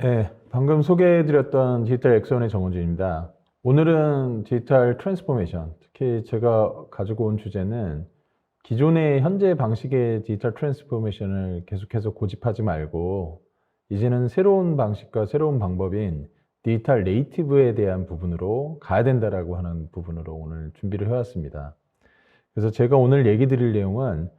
네, 방금 소개해드렸던 디지털 엑스원의 정원준입니다. 오늘은 디지털 트랜스포메이션, 특히 제가 가지고 온 주제는 기존의 현재 방식의 디지털 트랜스포메이션을 계속해서 고집하지 말고 이제는 새로운 방식과 새로운 방법인 디지털 네이티브에 대한 부분으로 가야 된다라고 하는 부분으로 오늘 준비를 해왔습니다. 그래서 제가 오늘 얘기 드릴 내용은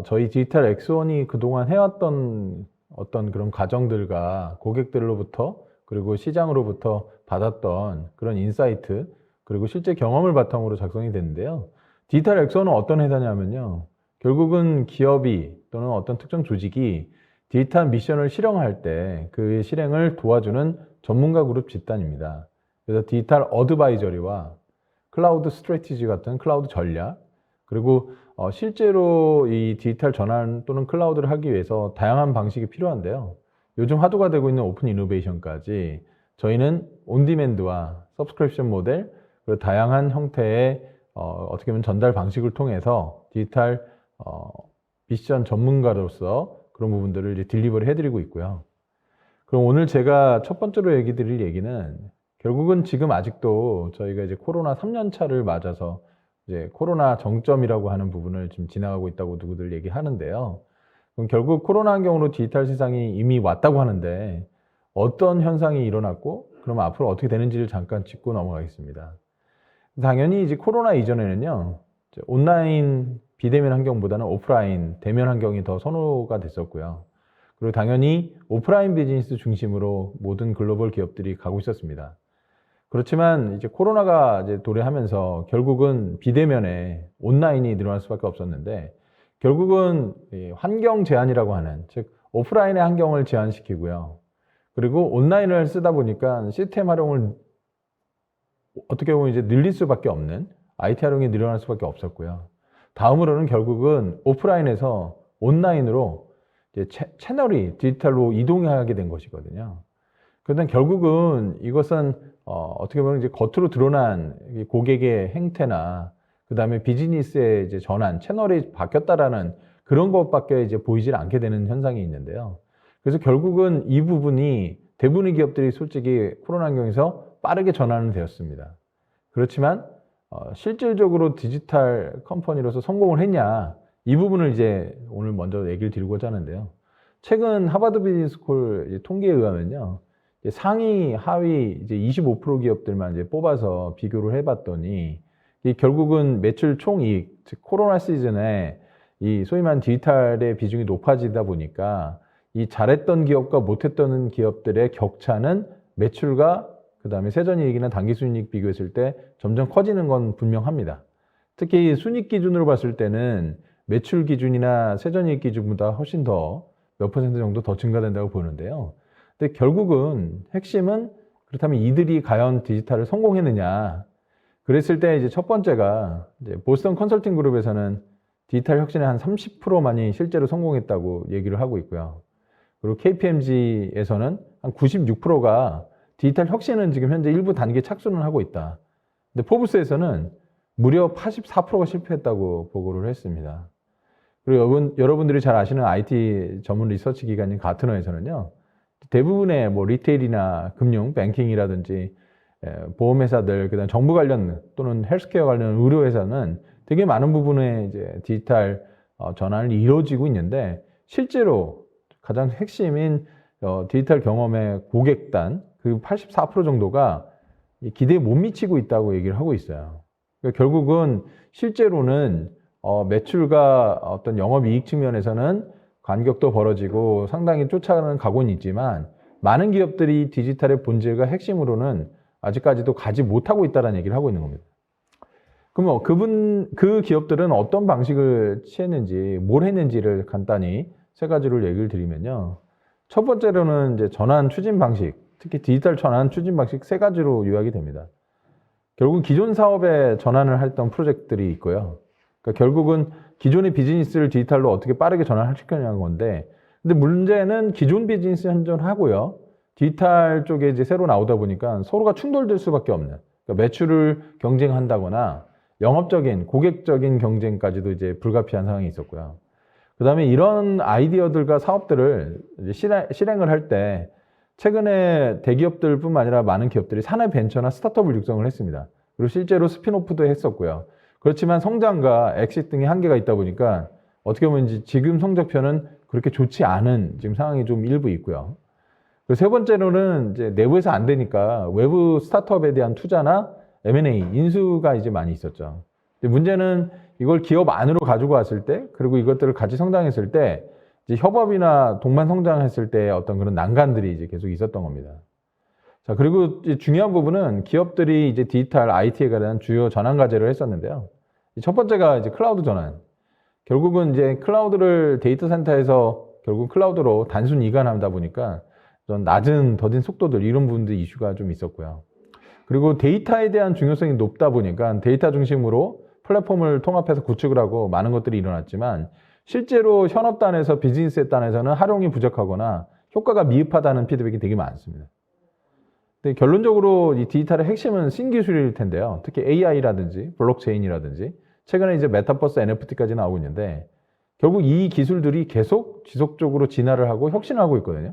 저희 디지털 엑스원이 그동안 해왔던 어떤 그런 과정들과 고객들로부터 그리고 시장으로부터 받았던 그런 인사이트 그리고 실제 경험을 바탕으로 작성이 됐는데요. 디지털 엑스원은 어떤 회사냐면요. 결국은 기업이 또는 어떤 특정 조직이 디지털 미션을 실행할 때 그 실행을 도와주는 전문가 그룹 집단입니다. 그래서 디지털 어드바이저리와 클라우드 스트래티지 같은 클라우드 전략 그리고 실제로 이 디지털 전환 또는 클라우드를 하기 위해서 다양한 방식이 필요한데요. 요즘 화두가 되고 있는 오픈 이노베이션까지 저희는 온디맨드와 서브스크립션 모델 그리고 다양한 형태의 어떻게 보면 전달 방식을 통해서 디지털 미션 전문가로서 그런 부분들을 이제 딜리버리 해드리고 있고요. 그럼 오늘 제가 첫 번째로 얘기 드릴 얘기는 결국은 지금 아직도 저희가 이제 코로나 3년 차를 맞아서 이제 코로나 정점이라고 하는 부분을 지금 지나가고 있다고 누구들 얘기하는데요. 그럼 결국 코로나 환경으로 디지털 세상이 이미 왔다고 하는데 어떤 현상이 일어났고 그럼 앞으로 어떻게 되는지를 잠깐 짚고 넘어가겠습니다. 당연히 이제 코로나 이전에는요. 온라인 비대면 환경보다는 오프라인 대면 환경이 더 선호가 됐었고요. 그리고 당연히 오프라인 비즈니스 중심으로 모든 글로벌 기업들이 가고 있었습니다. 그렇지만 이제 코로나가 이제 도래하면서 결국은 비대면에 온라인이 늘어날 수밖에 없었는데 결국은 환경 제한이라고 하는 즉 오프라인의 환경을 제한시키고요. 그리고 온라인을 쓰다 보니까 시스템 활용을 어떻게 보면 이제 늘릴 수밖에 없는 IT 활용이 늘어날 수밖에 없었고요. 다음으로는 결국은 오프라인에서 온라인으로 이제 채널이 디지털로 이동하게 된 것이거든요. 그런데 결국은 이것은 어떻게 보면 이제 겉으로 드러난 고객의 행태나 그 다음에 비즈니스의 이제 전환, 채널이 바뀌었다라는 그런 것밖에 이제 보이질 않게 되는 현상이 있는데요. 그래서 결국은 이 부분이 대부분의 기업들이 솔직히 코로나 환경에서 빠르게 전환은 되었습니다. 그렇지만 실질적으로 디지털 컴퍼니로서 성공을 했냐 이 부분을 이제 오늘 먼저 얘기를 드리고자 하는데요. 최근 하버드 비즈니스 스쿨 통계에 의하면요. 상위, 하위 이제 25% 기업들만 이제 뽑아서 비교를 해봤더니 결국은 매출 총이익, 즉 코로나 시즌에 이 소위 말하는 디지털의 비중이 높아지다 보니까 이 잘했던 기업과 못했던 기업들의 격차는 매출과 그 다음에 세전이익이나 당기순이익 비교했을 때 점점 커지는 건 분명합니다. 특히 순이익 기준으로 봤을 때는 매출 기준이나 세전이익 기준보다 훨씬 더 몇 퍼센트 정도 더 증가된다고 보는데요. 근데 결국은 핵심은 그렇다면 이들이 과연 디지털을 성공했느냐. 그랬을 때 이제 첫 번째가 이제 보스턴 컨설팅 그룹에서는 디지털 혁신의 한 30%만이 실제로 성공했다고 얘기를 하고 있고요. 그리고 KPMG에서는 한 96%가 디지털 혁신은 지금 현재 일부 단계 착수는 하고 있다. 근데 포브스에서는 무려 84%가 실패했다고 보고를 했습니다. 그리고 여러분들이 잘 아시는 IT 전문 리서치 기관인 가트너에서는요. 대부분의 뭐 리테일이나 금융, 뱅킹이라든지 보험회사들, 그다음 정부 관련 또는 헬스케어 관련 의료회사는 되게 많은 부분의 이제 디지털 전환이 이루어지고 있는데 실제로 가장 핵심인 디지털 경험의 고객단 그 84% 정도가 기대에 못 미치고 있다고 얘기를 하고 있어요. 그러니까 결국은 실제로는 매출과 어떤 영업이익 측면에서는 간격도 벌어지고 상당히 쫓아가는 각오는 있지만 많은 기업들이 디지털의 본질과 핵심으로는 아직까지도 가지 못하고 있다는 얘기를 하고 있는 겁니다. 그럼 그 기업들은 어떤 방식을 취했는지, 뭘 했는지를 간단히 세 가지를 얘기를 드리면요. 첫 번째로는 이제 전환 추진 방식, 특히 디지털 전환 추진 방식 세 가지로 요약이 됩니다. 결국 기존 사업에 전환을 했던 프로젝트들이 있고요. 그러니까 결국은 기존의 비즈니스를 디지털로 어떻게 빠르게 전환시키냐는 건데, 근데 문제는 기존 비즈니스 현존하고요. 디지털 쪽에 이제 새로 나오다 보니까 서로가 충돌될 수밖에 없는, 그러니까 매출을 경쟁한다거나 영업적인, 고객적인 경쟁까지도 이제 불가피한 상황이 있었고요. 그 다음에 이런 아이디어들과 사업들을 이제 실행을 할 때 최근에 대기업들뿐만 아니라 많은 기업들이 사내 벤처나 스타트업을 육성을 했습니다. 그리고 실제로 스핀오프도 했었고요. 그렇지만 성장과 엑시트 등의 한계가 있다 보니까 어떻게 보면 이제 지금 성적표는 그렇게 좋지 않은 지금 상황이 좀 일부 있고요. 그리고 세 번째로는 이제 내부에서 안 되니까 외부 스타트업에 대한 투자나 M&A, 인수가 이제 많이 있었죠. 근데 문제는 이걸 기업 안으로 가지고 왔을 때, 그리고 이것들을 같이 성장했을 때, 이제 협업이나 동반 성장했을 때 어떤 그런 난관들이 이제 계속 있었던 겁니다. 자, 그리고 이제 중요한 부분은 기업들이 이제 디지털 IT에 관한 주요 전환 과제를 했었는데요. 첫 번째가 이제 클라우드 전환. 결국은 이제 클라우드를 데이터 센터에서 결국 클라우드로 단순 이관하다 보니까 좀 낮은 더딘 속도들 이런 부분들 이슈가 좀 있었고요. 그리고 데이터에 대한 중요성이 높다 보니까 데이터 중심으로 플랫폼을 통합해서 구축을 하고 많은 것들이 일어났지만 실제로 현업단에서 비즈니스 단에서는 활용이 부족하거나 효과가 미흡하다는 피드백이 되게 많습니다. 근데 결론적으로 이 디지털의 핵심은 신기술일 텐데요. 특히 AI라든지 블록체인이라든지 최근에 이제 메타버스 NFT까지 나오고 있는데 결국 이 기술들이 계속 지속적으로 진화를 하고 혁신하고 있거든요.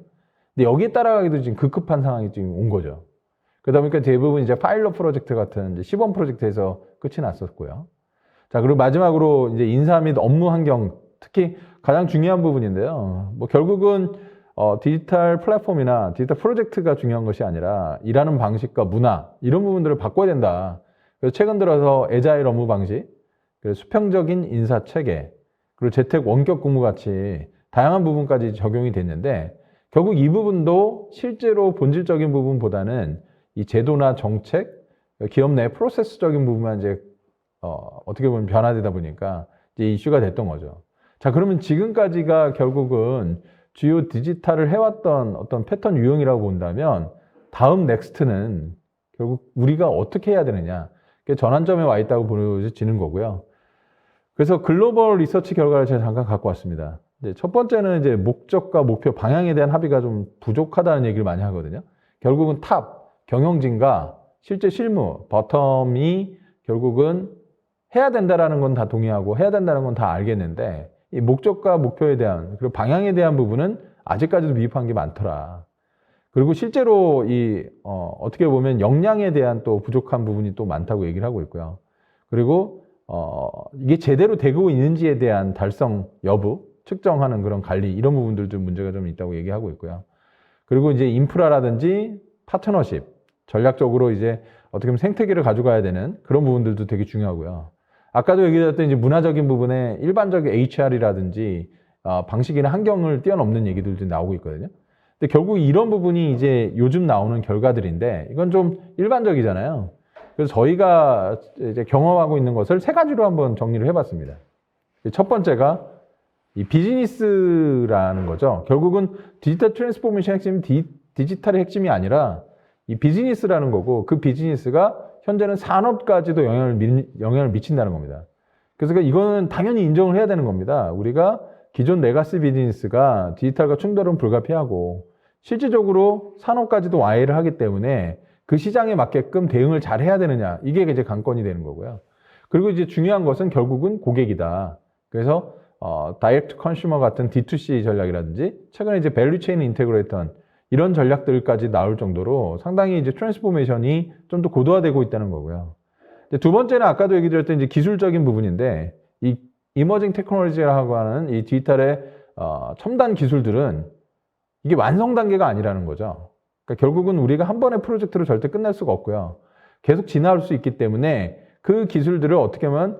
근데 여기에 따라가기도 지금 급급한 상황이 지금 온 거죠. 그러다 보니까 대부분 이제 파일럿 프로젝트 같은 이제 시범 프로젝트에서 끝이 났었고요. 자, 그리고 마지막으로 이제 인사 및 업무 환경, 특히 가장 중요한 부분인데요. 뭐 결국은 디지털 플랫폼이나 디지털 프로젝트가 중요한 것이 아니라 일하는 방식과 문화 이런 부분들을 바꿔야 된다. 그래서 최근 들어서 애자일 업무 방식, 그리고 수평적인 인사 체계, 그리고 재택 원격 근무 같이 다양한 부분까지 적용이 됐는데 결국 이 부분도 실제로 본질적인 부분보다는 이 제도나 정책, 기업 내 프로세스적인 부분만 이제 어떻게 보면 변화되다 보니까 이제 이슈가 됐던 거죠. 자, 그러면 지금까지가 결국은 주요 디지털을 해왔던 어떤 패턴 유형이라고 본다면 다음 넥스트는 결국 우리가 어떻게 해야 되느냐, 그게 전환점에 와 있다고 보여지는 거고요. 그래서 글로벌 리서치 결과를 제가 잠깐 갖고 왔습니다. 첫 번째는 이제 목적과 목표 방향에 대한 합의가 좀 부족하다는 얘기를 많이 하거든요. 결국은 탑, 경영진과 실제 실무, 버텀이 결국은 해야 된다라는 건 다 동의하고 해야 된다는 건 다 알겠는데 이 목적과 목표에 대한 그리고 방향에 대한 부분은 아직까지도 미흡한 게 많더라. 그리고 실제로 어떻게 보면 역량에 대한 또 부족한 부분이 또 많다고 얘기를 하고 있고요. 그리고 이게 제대로 되고 있는지에 대한 달성 여부, 측정하는 그런 관리 이런 부분들도 문제가 좀 있다고 얘기하고 있고요. 그리고 이제 인프라라든지 파트너십, 전략적으로 이제 어떻게 보면 생태계를 가져가야 되는 그런 부분들도 되게 중요하고요. 아까도 얘기했던 이제 문화적인 부분에 일반적인 HR이라든지 방식이나 환경을 뛰어넘는 얘기들도 나오고 있거든요. 근데 결국 이런 부분이 이제 요즘 나오는 결과들인데 이건 좀 일반적이잖아요. 그래서 저희가 이제 경험하고 있는 것을 세 가지로 한번 정리를 해봤습니다. 첫 번째가 이 비즈니스라는 거죠. 결국은 디지털 트랜스포메이션 핵심이 디지털의 핵심이 아니라 이 비즈니스라는 거고 그 비즈니스가 현재는 산업까지도 영향을 미친다는 겁니다. 그래서 이거는 당연히 인정을 해야 되는 겁니다. 우리가 기존 레가시 비즈니스가 디지털과 충돌은 불가피하고 실질적으로 산업까지도 와해를 하기 때문에 그 시장에 맞게끔 대응을 잘 해야 되느냐 이게 이제 관건이 되는 거고요. 그리고 이제 중요한 것은 결국은 고객이다. 그래서 다이렉트 컨슈머 같은 D2C 전략이라든지 최근에 이제 밸류 체인 인테그레이터 이런 전략들까지 나올 정도로 상당히 이제 트랜스포메이션이 좀 더 고도화되고 있다는 거고요. 두 번째는 아까도 얘기 드렸던 이제 기술적인 부분인데 이 이머징 테크놀로지라고 하는 이 디지털의 첨단 기술들은 이게 완성 단계가 아니라는 거죠. 그러니까 결국은 우리가 한 번의 프로젝트로 절대 끝날 수가 없고요. 계속 진화할 수 있기 때문에 그 기술들을 어떻게 하면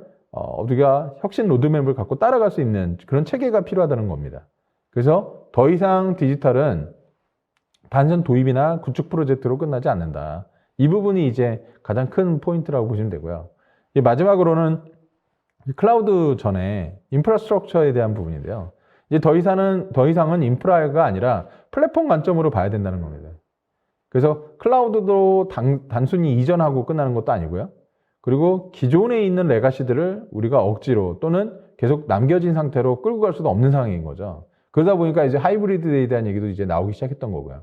우리가 혁신 로드맵을 갖고 따라갈 수 있는 그런 체계가 필요하다는 겁니다. 그래서 더 이상 디지털은 단순 도입이나 구축 프로젝트로 끝나지 않는다. 이 부분이 이제 가장 큰 포인트라고 보시면 되고요. 마지막으로는 클라우드 전에 인프라스트럭처에 대한 부분인데요. 이제 더 이상은 인프라가 아니라 플랫폼 관점으로 봐야 된다는 겁니다. 그래서 클라우드도 단순히 이전하고 끝나는 것도 아니고요. 그리고 기존에 있는 레가시들을 우리가 억지로 또는 계속 남겨진 상태로 끌고 갈 수도 없는 상황인 거죠. 그러다 보니까 이제 하이브리드에 대한 얘기도 이제 나오기 시작했던 거고요.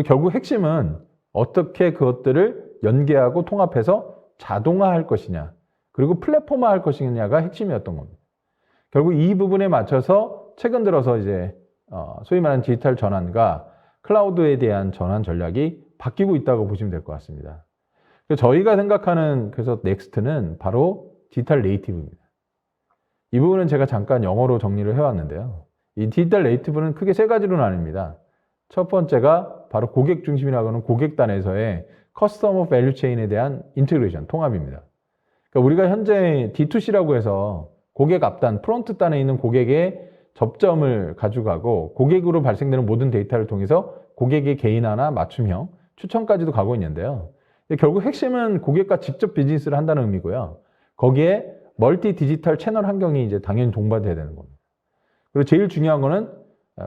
결국 핵심은 어떻게 그것들을 연계하고 통합해서 자동화할 것이냐, 그리고 플랫폼화할 것이냐가 핵심이었던 겁니다. 결국 이 부분에 맞춰서 최근 들어서 이제 소위 말하는 디지털 전환과 클라우드에 대한 전환 전략이 바뀌고 있다고 보시면 될 것 같습니다. 저희가 생각하는 그래서 넥스트는 바로 디지털 네이티브입니다. 이 부분은 제가 잠깐 영어로 정리를 해왔는데요. 이 디지털 네이티브는 크게 세 가지로 나뉩니다. 첫 번째가 바로 고객 중심이라고 하는 고객단에서의 커스터머 밸류 체인에 대한 인테그레이션, 통합입니다. 그러니까 우리가 현재 D2C라고 해서 고객 앞단, 프론트 단에 있는 고객의 접점을 가져가고 고객으로 발생되는 모든 데이터를 통해서 고객의 개인화나 맞춤형, 추천까지도 가고 있는데요. 결국 핵심은 고객과 직접 비즈니스를 한다는 의미고요. 거기에 멀티 디지털 채널 환경이 이제 당연히 동반돼야 되는 겁니다. 그리고 제일 중요한 거는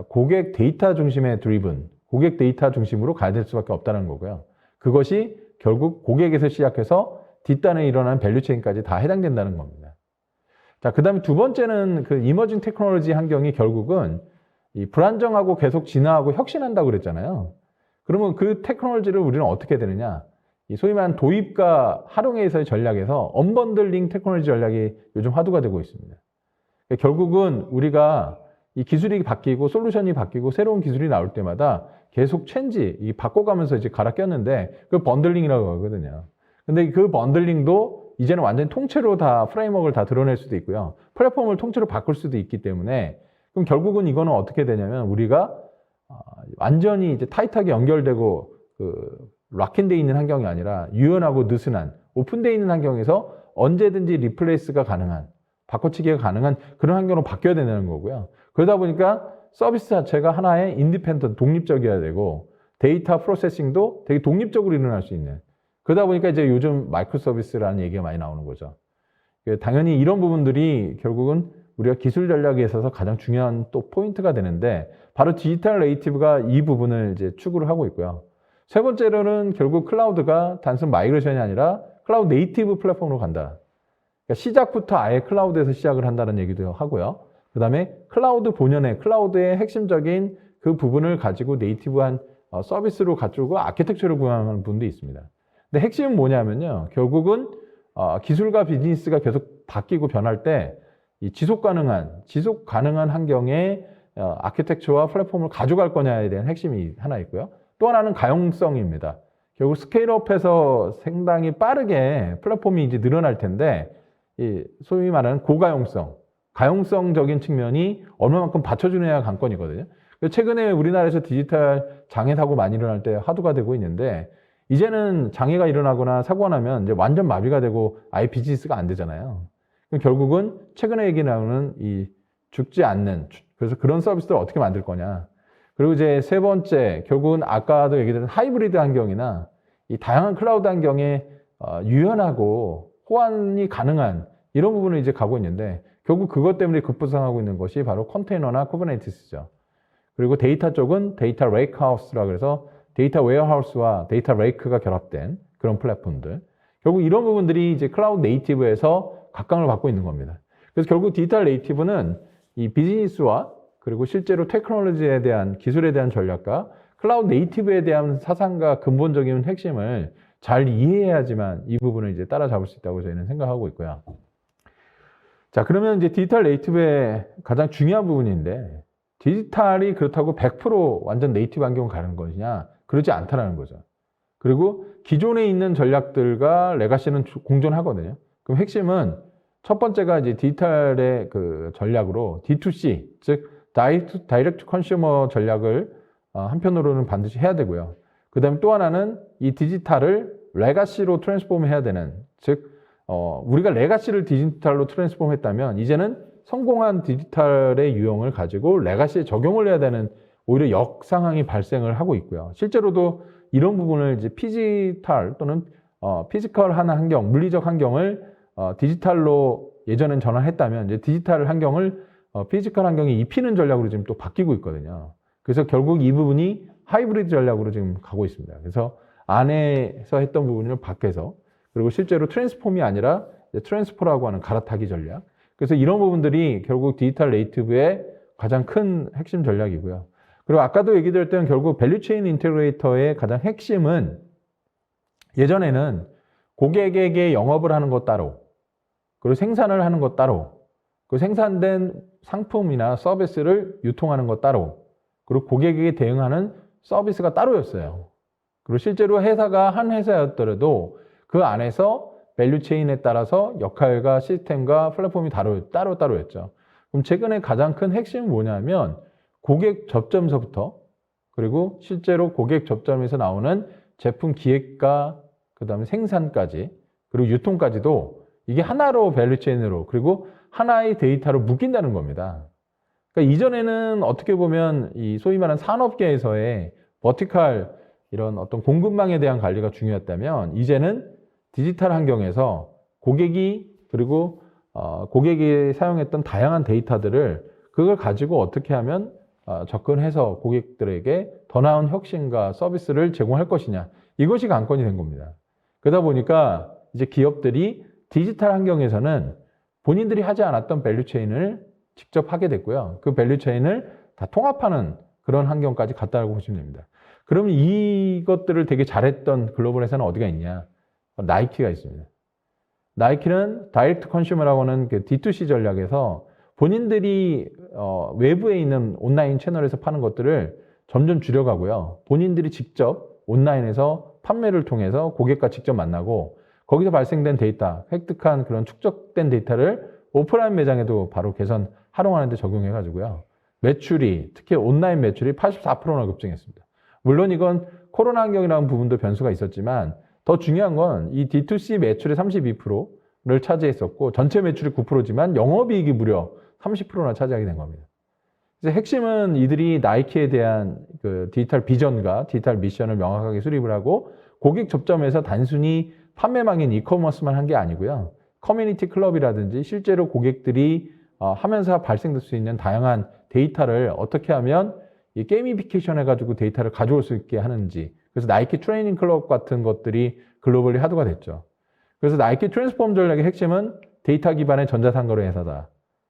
고객 데이터 중심의 드리븐, 고객 데이터 중심으로 가야 될 수밖에 없다는 거고요. 그것이 결국 고객에서 시작해서 뒷단에 일어나는 밸류체인까지 다 해당된다는 겁니다. 자, 그 다음에 두 번째는 그 이머징 테크놀로지 환경이 결국은 이 불안정하고 계속 진화하고 혁신한다고 그랬잖아요. 그러면 그 테크놀로지를 우리는 어떻게 되느냐? 이 소위 말하는 도입과 활용에서의 전략에서 언번들링 테크놀로지 전략이 요즘 화두가 되고 있습니다. 결국은 우리가 이 기술이 바뀌고 솔루션이 바뀌고 새로운 기술이 나올 때마다 계속 체인지, 이 바꿔가면서 이제 갈아 꼈는데 그 번들링이라고 하거든요. 근데 그 번들링도 이제는 완전히 통째로 다 프레임워크를 다 드러낼 수도 있고요. 플랫폼을 통째로 바꿀 수도 있기 때문에 그럼 결국은 이거는 어떻게 되냐면 우리가 완전히 이제 타이트하게 연결되고 락인되어 있는 환경이 아니라 유연하고 느슨한 오픈되어 있는 환경에서 언제든지 리플레이스가 가능한 바꿔치기가 가능한 그런 환경으로 바뀌어야 되는 거고요. 그러다 보니까 서비스 자체가 하나의 인디펜던트, 독립적이어야 되고 데이터 프로세싱도 되게 독립적으로 일어날 수 있는 그러다 보니까 이제 요즘 마이크로 서비스라는 얘기가 많이 나오는 거죠. 당연히 이런 부분들이 결국은 우리가 기술 전략에 있어서 가장 중요한 또 포인트가 되는데 바로 디지털 네이티브가 이 부분을 이제 추구를 하고 있고요. 세 번째로는 결국 클라우드가 단순 마이그레이션이 아니라 클라우드 네이티브 플랫폼으로 간다. 그러니까 시작부터 아예 클라우드에서 시작을 한다는 얘기도 하고요. 그 다음에 클라우드 본연의 클라우드의 핵심적인 그 부분을 가지고 네이티브한 서비스로 갖추고 아키텍처를 구현하는 분도 있습니다. 근데 핵심은 뭐냐면요. 결국은 기술과 비즈니스가 계속 바뀌고 변할 때 이 지속 가능한 환경에 아키텍처와 플랫폼을 가져갈 거냐에 대한 핵심이 하나 있고요. 또 하나는 가용성입니다. 결국 스케일업해서 상당히 빠르게 플랫폼이 이제 늘어날 텐데 이 소위 말하는 가용성적인 측면이 얼마만큼 받쳐주느냐가 관건이거든요. 최근에 우리나라에서 디지털 장애 사고 많이 일어날 때 화두가 되고 있는데 이제는 장애가 일어나거나 사고가 나면 이제 완전 마비가 되고 아예 비즈니스가 안 되잖아요. 결국은 최근에 얘기 나오는 이 죽지 않는 그래서 그런 서비스를 어떻게 만들 거냐. 그리고 이제 세 번째 결국은 아까도 얘기드린 하이브리드 환경이나 이 다양한 클라우드 환경에 유연하고 호환이 가능한 이런 부분을 이제 가고 있는데 결국 그것 때문에 급부상하고 있는 것이 바로 컨테이너나 쿠버네티스죠. 그리고 데이터 쪽은 데이터 레이크하우스라고 해서 데이터 웨어하우스와 데이터 레이크가 결합된 그런 플랫폼들. 결국 이런 부분들이 이제 클라우드 네이티브에서 각광을 받고 있는 겁니다. 그래서 결국 디지털 네이티브는 이 비즈니스와 그리고 실제로 테크놀로지에 대한 기술에 대한 전략과 클라우드 네이티브에 대한 사상과 근본적인 핵심을 잘 이해해야지만 이 부분을 이제 따라잡을 수 있다고 저희는 생각하고 있고요. 자, 그러면 이제 디지털 네이티브의 가장 중요한 부분인데 디지털이 그렇다고 100% 완전 네이티브 환경을 가는 것이냐? 그러지 않다라는 거죠. 그리고 기존에 있는 전략들과 레가시는 공존하거든요. 그럼 핵심은 첫 번째가 이제 디지털의 그 전략으로 D2C, 즉 다이렉트 컨슈머 전략을 한편으로는 반드시 해야 되고요. 그 다음에 또 하나는 이 디지털을 레가시로 트랜스폼 해야 되는, 즉 우리가 레가시를 디지털로 트랜스폼 했다면 이제는 성공한 디지털의 유형을 가지고 레가시에 적용을 해야 되는 오히려 역상황이 발생을 하고 있고요. 실제로도 이런 부분을 이제 피지털 또는 피지컬한 환경, 물리적 환경을 디지털로 예전엔 전환했다면 이제 디지털 환경을 피지컬 환경에 입히는 전략으로 지금 또 바뀌고 있거든요. 그래서 결국 이 부분이 하이브리드 전략으로 지금 가고 있습니다. 그래서 안에서 했던 부분을 밖에서 그리고 실제로 트랜스폼이 아니라 트랜스포라고 하는 갈아타기 전략. 그래서 이런 부분들이 결국 디지털 네이티브의 가장 큰 핵심 전략이고요. 그리고 아까도 얘기 드렸던 결국 밸류체인 인테그레이터의 가장 핵심은 예전에는 고객에게 영업을 하는 것 따로 그리고 생산을 하는 것 따로 그 생산된 상품이나 서비스를 유통하는 것 따로 그리고 고객에게 대응하는 서비스가 따로였어요. 그리고 실제로 회사가 한 회사였더라도 그 안에서 밸류 체인에 따라서 역할과 시스템과 플랫폼이 따로따로였죠. 그럼 최근에 가장 큰 핵심은 뭐냐면 고객 접점서부터 그리고 실제로 고객 접점에서 나오는 제품 기획과 그다음에 생산까지 그리고 유통까지도 이게 하나로 밸류 체인으로 그리고 하나의 데이터로 묶인다는 겁니다. 그러니까 이전에는 어떻게 보면 이 소위 말하는 산업계에서의 버티컬 이런 어떤 공급망에 대한 관리가 중요했다면 이제는 디지털 환경에서 고객이 그리고 고객이 사용했던 다양한 데이터들을 그걸 가지고 어떻게 하면 접근해서 고객들에게 더 나은 혁신과 서비스를 제공할 것이냐 이것이 관건이 된 겁니다. 그러다 보니까 이제 기업들이 디지털 환경에서는 본인들이 하지 않았던 밸류체인을 직접 하게 됐고요. 그 밸류체인을 다 통합하는 그런 환경까지 갔다고 보시면 됩니다. 그러면 이것들을 되게 잘했던 글로벌 회사는 어디가 있냐? 나이키가 있습니다. 나이키는 다이렉트 컨슈머라고 하는 그 D2C 전략에서 본인들이 외부에 있는 온라인 채널에서 파는 것들을 점점 줄여가고요. 본인들이 직접 온라인에서 판매를 통해서 고객과 직접 만나고 거기서 발생된 데이터, 획득한 그런 축적된 데이터를 오프라인 매장에도 바로 활용하는 데 적용해가지고요. 매출이, 특히 온라인 매출이 84%나 급증했습니다. 물론 이건 코로나 환경이라는 부분도 변수가 있었지만 더 중요한 건 이 D2C 매출의 32%를 차지했었고 전체 매출이 9%지만 영업이익이 무려 30%나 차지하게 된 겁니다. 그래서 핵심은 이들이 나이키에 대한 그 디지털 비전과 디지털 미션을 명확하게 수립을 하고 고객 접점에서 단순히 판매망인 이커머스만 한 게 아니고요. 커뮤니티 클럽이라든지 실제로 고객들이 하면서 발생될 수 있는 다양한 데이터를 어떻게 하면 이 게이미피케이션 해가지고 데이터를 가져올 수 있게 하는지 그래서 나이키 트레이닝 클럽 같은 것들이 글로벌리 하도가 됐죠. 그래서 나이키 트랜스폼 전략의 핵심은 데이터 기반의 전자상거래 회사다.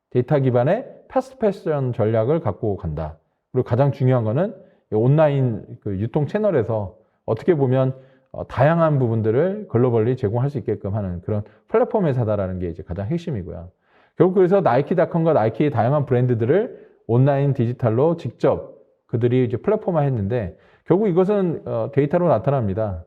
데이터 기반의 패스트 패션 전략을 갖고 간다. 그리고 가장 중요한 거는 온라인 그 유통 채널에서 어떻게 보면 다양한 부분들을 글로벌리 제공할 수 있게끔 하는 그런 플랫폼 회사다라는 게 이제 가장 핵심이고요. 결국 그래서 나이키닷컴과 나이키의 다양한 브랜드들을 온라인 디지털로 직접 그들이 이제 플랫폼화 했는데 결국 이것은 데이터로 나타납니다.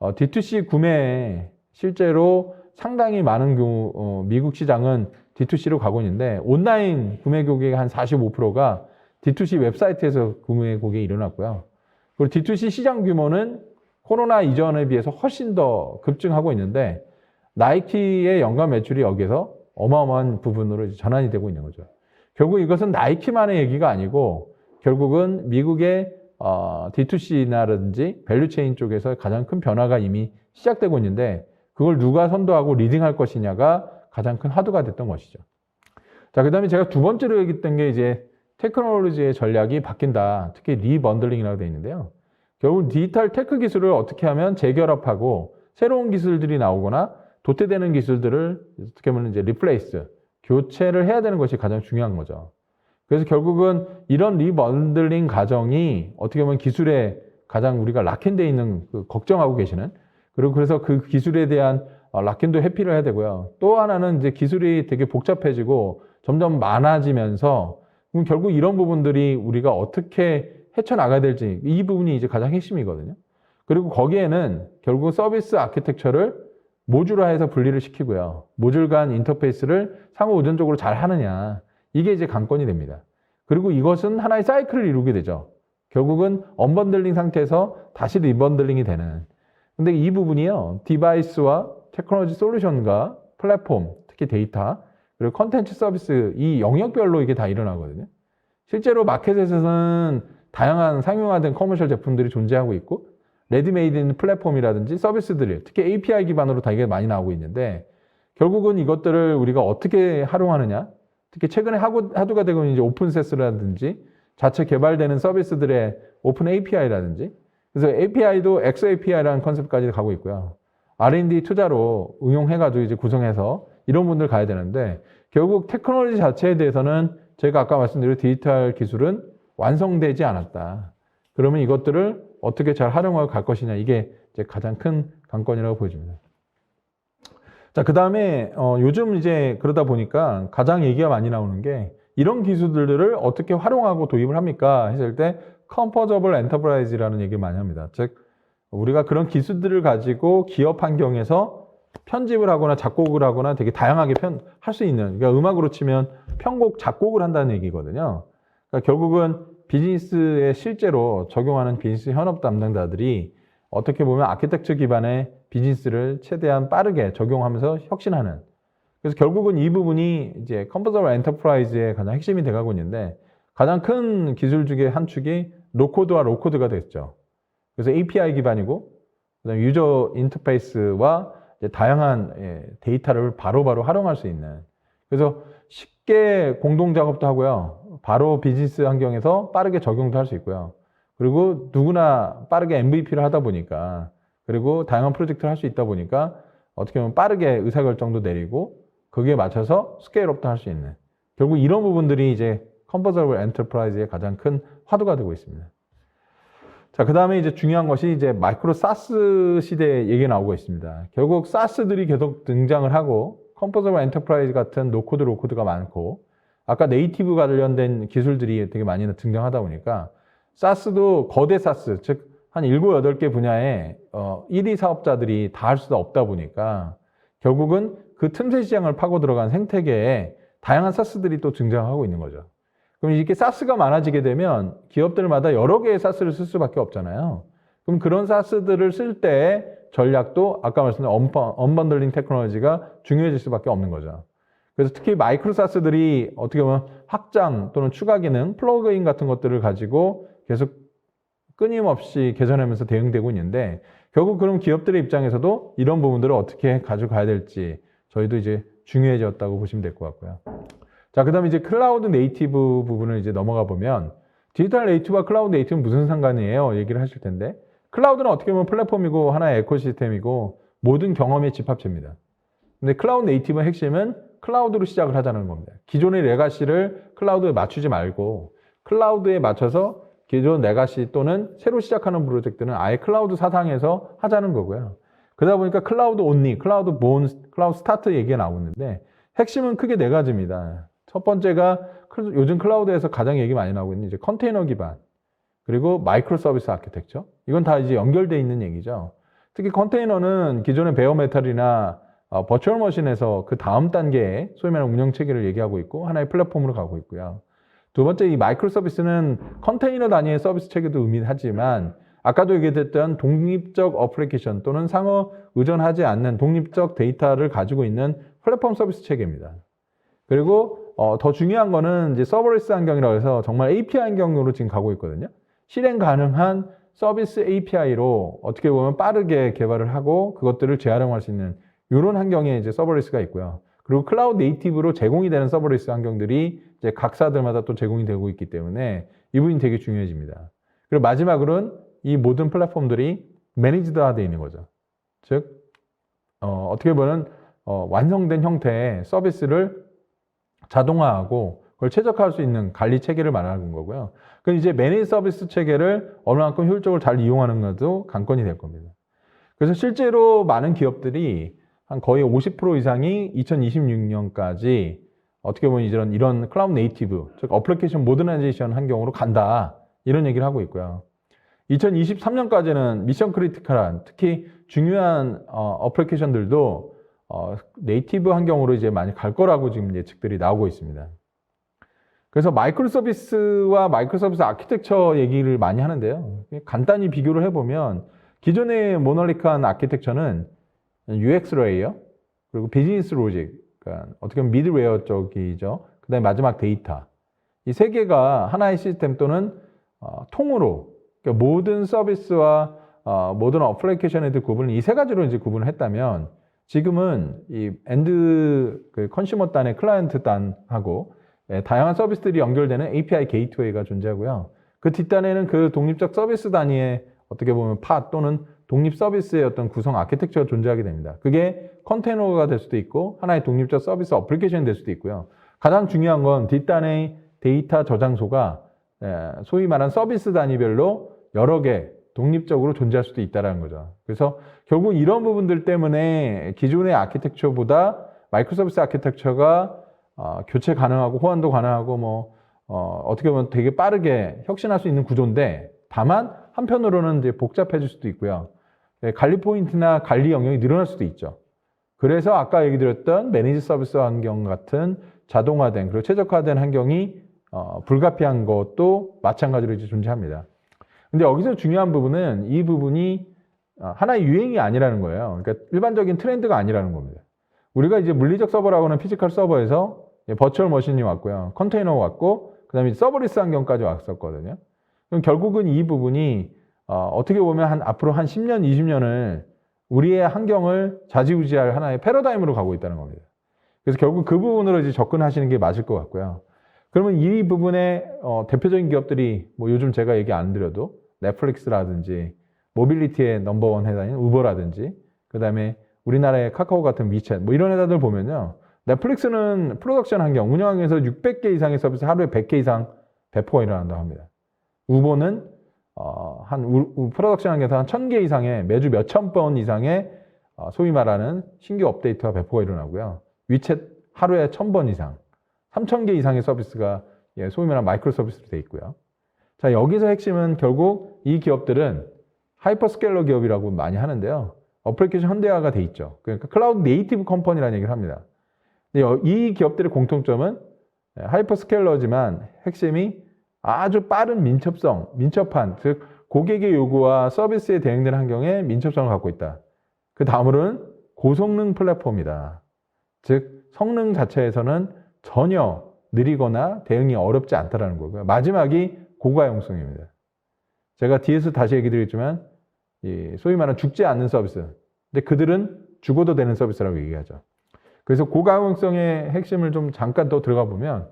D2C 구매에 실제로 상당히 많은 경우 미국 시장은 D2C로 가고 있는데 온라인 구매 고객의 한 45%가 D2C 웹사이트에서 구매 고객이 일어났고요. 그리고 D2C 시장 규모는 코로나 이전에 비해서 훨씬 더 급증하고 있는데 나이키의 연간 매출이 여기서 어마어마한 부분으로 전환이 되고 있는 거죠. 결국 이것은 나이키만의 얘기가 아니고 결국은 미국의 D2C라든지 밸류체인 쪽에서 가장 큰 변화가 이미 시작되고 있는데 그걸 누가 선도하고 리딩할 것이냐가 가장 큰 화두가 됐던 것이죠. 자, 그 다음에 제가 두 번째로 얘기했던 게 이제 테크놀로지의 전략이 바뀐다. 특히 리번들링이라고 되어 있는데요. 결국 디지털 테크 기술을 어떻게 하면 재결합하고 새로운 기술들이 나오거나 도태되는 기술들을 어떻게 보면 이제 리플레이스, 교체를 해야 되는 것이 가장 중요한 거죠. 그래서 결국은 이런 리번들링 과정이 어떻게 보면 기술에 가장 우리가 락인되어 있는 걱정하고 계시는 그리고 그래서 그 기술에 대한 락인도 회피를 해야 되고요. 또 하나는 이제 기술이 되게 복잡해지고 점점 많아지면서 그럼 결국 이런 부분들이 우리가 어떻게 헤쳐나가야 될지 이 부분이 이제 가장 핵심이거든요. 그리고 거기에는 결국 서비스 아키텍처를 모듈화해서 분리를 시키고요. 모듈 간 인터페이스를 상호 의존적으로 잘 하느냐. 이게 이제 관건이 됩니다. 그리고 이것은 하나의 사이클을 이루게 되죠. 결국은 언번들링 상태에서 다시 리번들링이 되는. 근데 이 부분이요. 디바이스와 테크놀로지 솔루션과 플랫폼, 특히 데이터, 그리고 컨텐츠 서비스 이 영역별로 이게 다 일어나거든요. 실제로 마켓에서는 다양한 상용화된 커머셜 제품들이 존재하고 있고 레디메이드인 플랫폼이라든지 서비스들이 특히 API 기반으로 되게 많이 나오고 있는데 결국은 이것들을 우리가 어떻게 활용하느냐 특히 최근에 하도가 되고 있는 이제 오픈세스라든지 자체 개발되는 서비스들의 오픈 API라든지 그래서 API도 XAPI라는 컨셉까지 가고 있고요. R&D 투자로 응용해가지고 이제 구성해서 이런 분들 가야 되는데 결국 테크놀로지 자체에 대해서는 제가 아까 말씀드린 디지털 기술은 완성되지 않았다. 그러면 이것들을 어떻게 잘 활용하고 갈 것이냐 이게 이제 가장 큰 관건이라고 보여집니다. 자, 그 다음에 요즘 이제 그러다 보니까 가장 얘기가 많이 나오는 게 이런 기술들을 어떻게 활용하고 도입을 합니까? 했을 때 컴포저블 엔터프라이즈라는 얘기를 많이 합니다. 즉 우리가 그런 기술들을 가지고 기업 환경에서 편집을 하거나 작곡을 하거나 되게 다양하게 할 수 있는, 그러니까 음악으로 치면 편곡, 작곡을 한다는 얘기거든요. 그러니까 결국은 비즈니스에 실제로 적용하는 비즈니스 현업 담당자들이 어떻게 보면 아키텍처 기반의 비즈니스를 최대한 빠르게 적용하면서 혁신하는. 그래서 결국은 이 부분이 이제 컴포저블 엔터프라이즈의 가장 핵심이 돼가고 있는데, 가장 큰 기술 중에 한 축이 노코드와 로코드가 됐죠. 그래서 API 기반이고, 그다음에 유저 인터페이스와 이제 다양한 데이터를 바로바로 활용할 수 있는. 그래서 쉽게 공동 작업도 하고요. 바로 비즈니스 환경에서 빠르게 적용도 할 수 있고요. 그리고 누구나 빠르게 MVP를 하다 보니까, 그리고 다양한 프로젝트를 할 수 있다 보니까 어떻게 보면 빠르게 의사결정도 내리고 거기에 맞춰서 스케일업도 할 수 있는. 결국 이런 부분들이 이제 컴포저블 엔터프라이즈의 가장 큰 화두가 되고 있습니다. 자, 그 다음에 이제 중요한 것이 이제 마이크로 사스 시대에 얘기가 나오고 있습니다. 결국 사스들이 계속 등장을 하고 컴포저블 엔터프라이즈 같은 노코드, 로코드가 많고 아까 네이티브 관련된 기술들이 되게 많이 등장하다 보니까 사스도 거대 사스, 즉 한 7, 8개 분야에 1위 사업자들이 다 할 수도 없다 보니까 결국은 그 틈새 시장을 파고 들어간 생태계에 다양한 사스들이 또 등장하고 있는 거죠. 그럼 이렇게 사스가 많아지게 되면 기업들마다 여러 개의 사스를 쓸 수밖에 없잖아요. 그럼 그런 사스들을 쓸 때 전략도 아까 말씀드린 언번들링 테크놀로지가 중요해질 수밖에 없는 거죠. 그래서 특히 마이크로 사스들이 어떻게 보면 확장 또는 추가 기능, 플러그인 같은 것들을 가지고 계속 끊임없이 개선하면서 대응되고 있는데, 결국 그럼 기업들의 입장에서도 이런 부분들을 어떻게 가져가야 될지 저희도 이제 중요해졌다고 보시면 될 것 같고요. 자, 그 다음에 이제 클라우드 네이티브 부분을 이제 넘어가 보면, 디지털 네이티브와 클라우드 네이티브는 무슨 상관이에요? 얘기를 하실 텐데, 클라우드는 어떻게 보면 플랫폼이고 하나의 에코시스템이고 모든 경험의 집합체입니다. 근데 클라우드 네이티브의 핵심은 클라우드로 시작을 하자는 겁니다. 기존의 레가시를 클라우드에 맞추지 말고 클라우드에 맞춰서 기존 레가시 또는 새로 시작하는 프로젝트는 아예 클라우드 사상에서 하자는 거고요. 그러다 보니까 클라우드 온리, 클라우드 본, 클라우드 스타트 얘기가 나오는데 핵심은 크게 네 가지입니다. 첫 번째가 요즘 클라우드에서 가장 얘기 많이 나오고 있는 이제 컨테이너 기반, 그리고 마이크로 서비스 아키텍처. 이건 다 이제 연결되어 있는 얘기죠. 특히 컨테이너는 기존의 베어메탈이나 버추얼 머신에서 그 다음 단계의 소위 말하는 운영 체계를 얘기하고 있고 하나의 플랫폼으로 가고 있고요. 두 번째, 이 마이크로 서비스는 컨테이너 단위의 서비스 체계도 의미하지만 아까도 얘기했던 독립적 어플리케이션 또는 상호 의존하지 않는 독립적 데이터를 가지고 있는 플랫폼 서비스 체계입니다. 그리고 더 중요한 거는 이제 서버리스 환경이라고 해서 정말 API 환경으로 지금 가고 있거든요. 실행 가능한 서비스 API로 어떻게 보면 빠르게 개발을 하고 그것들을 재활용할 수 있는 이런 환경에 이제 서버리스가 있고요. 그리고 클라우드 네이티브로 제공이 되는 서버리스 환경들이 이제 각사들마다 또 제공이 되고 있기 때문에 이 부분이 되게 중요해집니다. 그리고 마지막으로는 이 모든 플랫폼들이 매니지드화 되어 있는 거죠. 즉, 어떻게 보면 완성된 형태의 서비스를 자동화하고 그걸 최적화할 수 있는 관리 체계를 말하는 거고요. 그럼 이제 매니지 서비스 체계를 어느 만큼 효율적으로 잘 이용하는 것도 관건이 될 겁니다. 그래서 실제로 많은 기업들이 한 거의 50% 이상이 2026년까지 어떻게 보면 이런 클라우드 네이티브, 즉 어플리케이션 모더나이제이션 환경으로 간다. 이런 얘기를 하고 있고요. 2023년까지는 미션 크리티컬한 특히 중요한 어플리케이션들도 네이티브 환경으로 이제 많이 갈 거라고 지금 예측들이 나오고 있습니다. 그래서 마이크로 서비스와 마이크로 서비스 아키텍처 얘기를 많이 하는데요. 간단히 비교를 해보면 기존의 모널릭한 아키텍처는 UX 레이어, 그리고 비즈니스 로직, 그러니까 어떻게 보면 미드웨어 쪽이죠. 그 다음에 마지막 데이터. 이 세 개가 하나의 시스템 또는 통으로, 그러니까 모든 서비스와 모든 어플리케이션에 대한 구분을 이 세 가지로 이제 구분을 했다면 지금은 이 엔드 컨슈머 단의 클라이언트 단하고 다양한 서비스들이 연결되는 API 게이트웨이가 존재하고요. 그 뒷단에는 그 독립적 서비스 단위의 어떻게 보면 팟 또는 독립 서비스의 어떤 구성 아키텍처가 존재하게 됩니다. 그게 컨테이너가 될 수도 있고 하나의 독립적 서비스 어플리케이션이 될 수도 있고요. 가장 중요한 건 뒷단의 데이터 저장소가 소위 말하는 서비스 단위별로 여러 개 독립적으로 존재할 수도 있다는 거죠. 그래서 결국 이런 부분들 때문에 기존의 아키텍처보다 마이크로 서비스 아키텍처가 교체 가능하고 호환도 가능하고 어떻게 보면 되게 빠르게 혁신할 수 있는 구조인데, 다만 한편으로는 이제 복잡해질 수도 있고요. 관리 포인트나 관리 영역이 늘어날 수도 있죠. 그래서 아까 얘기 드렸던 매니지 서비스 환경 같은 자동화된 그리고 최적화된 환경이 불가피한 것도 마찬가지로 이제 존재합니다. 근데 여기서 중요한 부분은 이 부분이 하나의 유행이 아니라는 거예요. 그러니까 일반적인 트렌드가 아니라는 겁니다. 우리가 이제 물리적 서버라고 하는 피지컬 서버에서 버추얼 머신이 왔고요. 컨테이너가 왔고, 그 다음에 서버리스 환경까지 왔었거든요. 그럼 결국은 이 부분이 어떻게 보면 앞으로 한 10년, 20년을 우리의 환경을 좌지우지할 하나의 패러다임으로 가고 있다는 겁니다. 그래서 결국 그 부분으로 이제 접근하시는 게 맞을 것 같고요. 그러면 이 부분에 대표적인 기업들이 뭐 요즘 제가 얘기 안 드려도 넷플릭스라든지 모빌리티의 넘버원 회사인 우버라든지 그 다음에 우리나라의 카카오 같은 위챗 뭐 이런 회사들 보면요. 넷플릭스는 프로덕션 환경, 운영 환경에서 600개 이상의 서비스 하루에 100개 이상 배포가 일어난다고 합니다. 우버는 프로덕션 환경에서 한 1000개 이상의 매주 몇천 번 이상의 소위 말하는 신규 업데이트와 배포가 일어나고요. 위챗 하루에 1000번 이상, 3000개 이상의 서비스가 소위 말하는 마이크로 서비스로 되어 있고요. 자, 여기서 핵심은 결국 이 기업들은 하이퍼스케일러 기업이라고 많이 하는데요. 어플리케이션 현대화가 돼 있죠. 그러니까 클라우드 네이티브 컴퍼니라는 얘기를 합니다. 근데 이 기업들의 공통점은 하이퍼스케일러지만 핵심이 아주 빠른 민첩한, 즉 고객의 요구와 서비스에 대응되는 환경에 민첩성을 갖고 있다. 그 다음으로는 고성능 플랫폼이다. 즉 성능 자체에서는 전혀 느리거나 대응이 어렵지 않다라는 거고요. 마지막이 고가용성입니다. 제가 뒤에서 다시 얘기 드리겠지만 소위 말하는 죽지 않는 서비스. 근데 그들은 죽어도 되는 서비스라고 얘기하죠. 그래서 고가용성의 핵심을 좀 잠깐 더 들어가 보면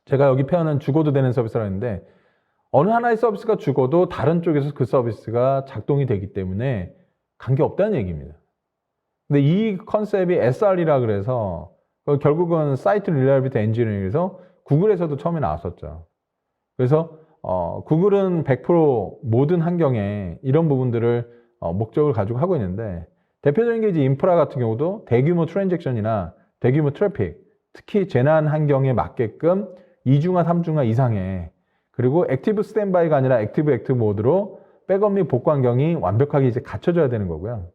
제가 여기 표현은 죽어도 되는 서비스라고 했는데 어느 하나의 서비스가 죽어도 다른 쪽에서 그 서비스가 작동이 되기 때문에 관계없다는 얘기입니다. 근데 이 컨셉이 SRE라 그래서 결국은 사이트 릴라이비리티 엔지니어링에서 구글에서도 처음에 나왔었죠. 그래서 구글은 100% 모든 환경에 이런 부분들을 목적을 가지고 하고 있는데 대표적인 게 이제 인프라 같은 경우도 대규모 트랜잭션이나 대규모 트래픽, 특히 재난 환경에 맞게끔 2중화, 3중화 이상의 그리고 액티브 스탠바이가 아니라 액티브 모드로 백업 및 복구 환경이 완벽하게 이제 갖춰져야 되는 거고요.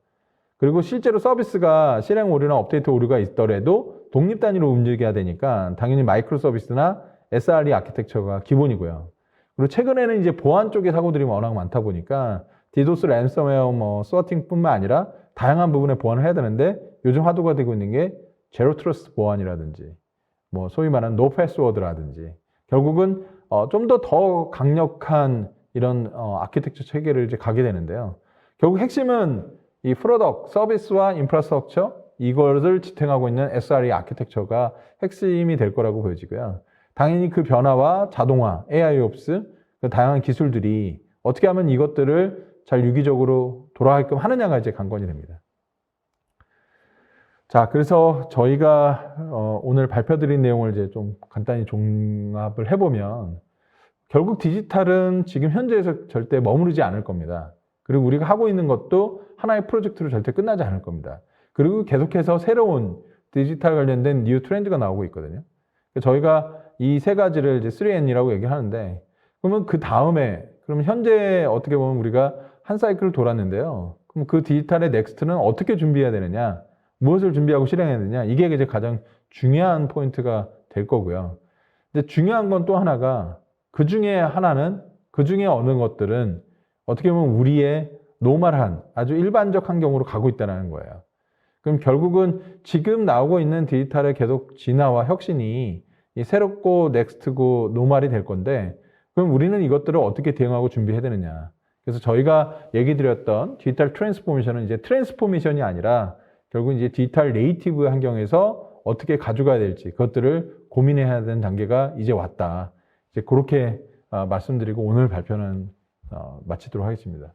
그리고 실제로 서비스가 실행 오류나 업데이트 오류가 있더라도 독립 단위로 움직여야 되니까 당연히 마이크로 서비스나 SRE 아키텍처가 기본이고요. 그리고 최근에는 이제 보안 쪽의 사고들이 워낙 많다 보니까 디도스, 랜섬웨어, 뭐 스워팅뿐만 아니라 다양한 부분에 보안을 해야 되는데 요즘 화두가 되고 있는 게 제로 트러스트 보안이라든지 뭐 소위 말하는 노 패스워드라든지 결국은 좀 더 강력한 이런 아키텍처 체계를 이제 가게 되는데요. 결국 핵심은 이 프로덕트, 서비스와 인프라스트럭처 이것을 지탱하고 있는 SRE 아키텍처가 핵심이 될 거라고 보여지고요. 당연히 그 변화와 자동화, AIOps, 그 다양한 기술들이 어떻게 하면 이것들을 잘 유기적으로 돌아가게끔 하느냐가 이제 관건이 됩니다. 자, 그래서 저희가 오늘 발표드린 내용을 이제 좀 간단히 종합을 해보면 결국 디지털은 지금 현재에서 절대 머무르지 않을 겁니다. 그리고 우리가 하고 있는 것도 하나의 프로젝트로 절대 끝나지 않을 겁니다. 그리고 계속해서 새로운 디지털 관련된 뉴 트렌드가 나오고 있거든요. 저희가 이 세 가지를 이제 3N이라고 얘기하는데 그러면 그 다음에 그럼 현재 어떻게 보면 우리가 한 사이클을 돌았는데요. 그럼 그 디지털의 넥스트는 어떻게 준비해야 되느냐? 무엇을 준비하고 실행해야 되느냐? 이게 이제 가장 중요한 포인트가 될 거고요. 근데 중요한 건 또 하나가 그 중에 하나는 그 중에 어느 것들은 어떻게 보면 우리의 노멀한 아주 일반적 환경으로 가고 있다는 거예요. 그럼 결국은 지금 나오고 있는 디지털의 계속 진화와 혁신이 이 새롭고 넥스트고 노멀이 될 건데 그럼 우리는 이것들을 어떻게 대응하고 준비해야 되느냐. 그래서 저희가 얘기 드렸던 디지털 트랜스포메이션은 이제 트랜스포메이션이 아니라 결국 이제 디지털 네이티브 환경에서 어떻게 가져가야 될지 그것들을 고민해야 되는 단계가 이제 왔다. 이제 그렇게 말씀드리고 오늘 발표는 마치도록 하겠습니다.